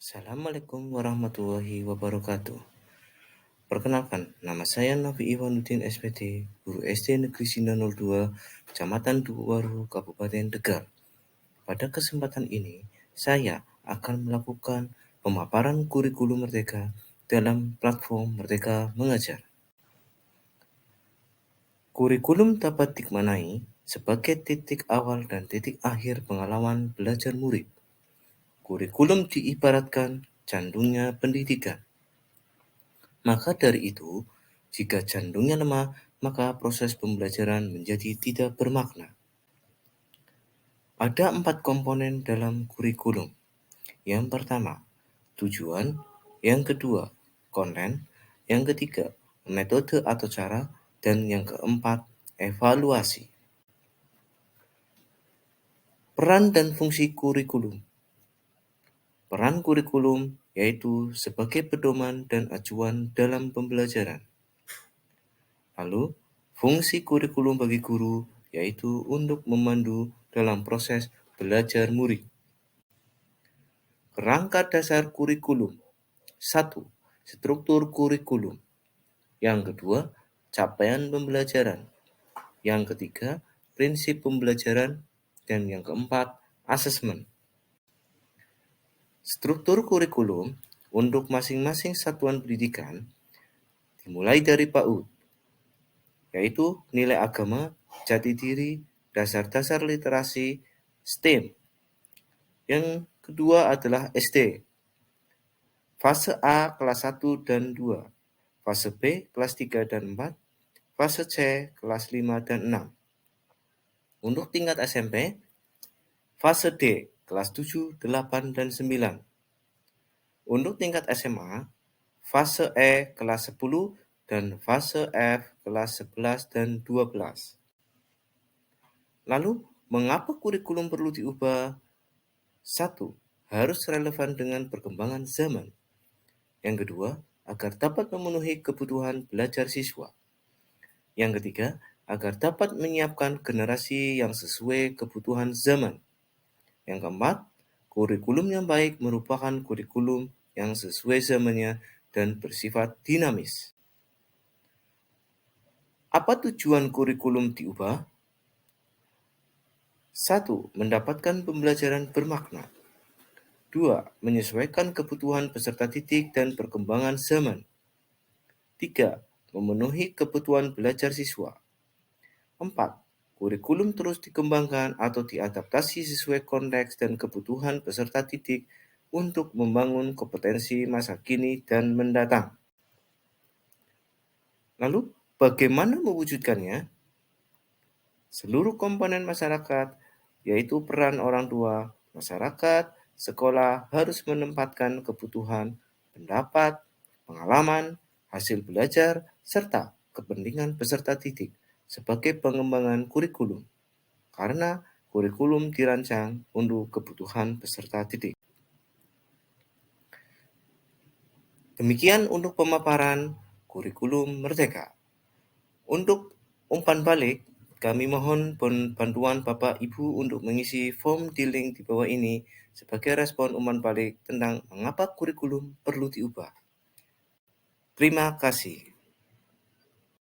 Assalamualaikum warahmatullahi wabarakatuh. Perkenalkan, nama saya Nafi Iwanuddin SPT, Guru SD Negeri Sina 02, Kecamatan Dukuwaru, Kabupaten Tegal. Pada kesempatan ini, saya akan melakukan pemaparan kurikulum Merdeka dalam platform Merdeka Mengajar. Kurikulum dapat dimaknai sebagai titik awal dan titik akhir pengalaman belajar murid. Kurikulum diibaratkan jantungnya pendidikan. Maka dari itu, jika jantungnya lemah, maka proses pembelajaran menjadi tidak bermakna. Ada 4 komponen dalam kurikulum. Yang pertama, tujuan. Yang kedua, konten. Yang ketiga, metode atau cara. Dan yang keempat, evaluasi. Peran dan fungsi kurikulum. Peran kurikulum yaitu sebagai pedoman dan acuan dalam pembelajaran. Lalu, fungsi kurikulum bagi guru yaitu untuk memandu dalam proses belajar murid. Kerangka dasar kurikulum. 1. Struktur kurikulum. Yang kedua, capaian pembelajaran. Yang ketiga, prinsip pembelajaran. Dan yang keempat, asesmen. Struktur kurikulum untuk masing-masing satuan pendidikan dimulai dari PAUD, yaitu nilai agama, jati diri, dasar-dasar literasi, STEM. Yang kedua adalah SD. Fase A kelas 1 dan 2. Fase B kelas 3 dan 4. Fase C kelas 5 dan 6. Untuk tingkat SMP, fase D kelas 7, 8 dan 9. Untuk tingkat SMA, fase E kelas 10 dan fase F kelas 11 dan 12. Lalu, mengapa kurikulum perlu diubah? 1. Harus relevan dengan perkembangan zaman. Yang kedua, agar dapat memenuhi kebutuhan belajar siswa. Yang ketiga, agar dapat menyiapkan generasi yang sesuai kebutuhan zaman. Yang keempat, kurikulum yang baik merupakan kurikulum yang sesuai zamannya dan bersifat dinamis. Apa tujuan kurikulum diubah? 1. Mendapatkan pembelajaran bermakna. 2. Menyesuaikan kebutuhan peserta didik dan perkembangan zaman. 3. Memenuhi kebutuhan belajar siswa. 4. Kurikulum terus dikembangkan atau diadaptasi sesuai konteks dan kebutuhan peserta didik untuk membangun kompetensi masa kini dan mendatang. Lalu, bagaimana mewujudkannya? Seluruh komponen masyarakat, yaitu peran orang tua, masyarakat, sekolah harus menempatkan kebutuhan, pendapat, pengalaman, hasil belajar, serta kepentingan peserta didik sebagai pengembangan kurikulum. Karena kurikulum dirancang untuk kebutuhan peserta didik. Demikian untuk pemaparan kurikulum Merdeka. Untuk umpan balik, kami mohon bantuan Bapak Ibu untuk mengisi form di link di bawah ini sebagai respon umpan balik tentang mengapa kurikulum perlu diubah. Terima kasih.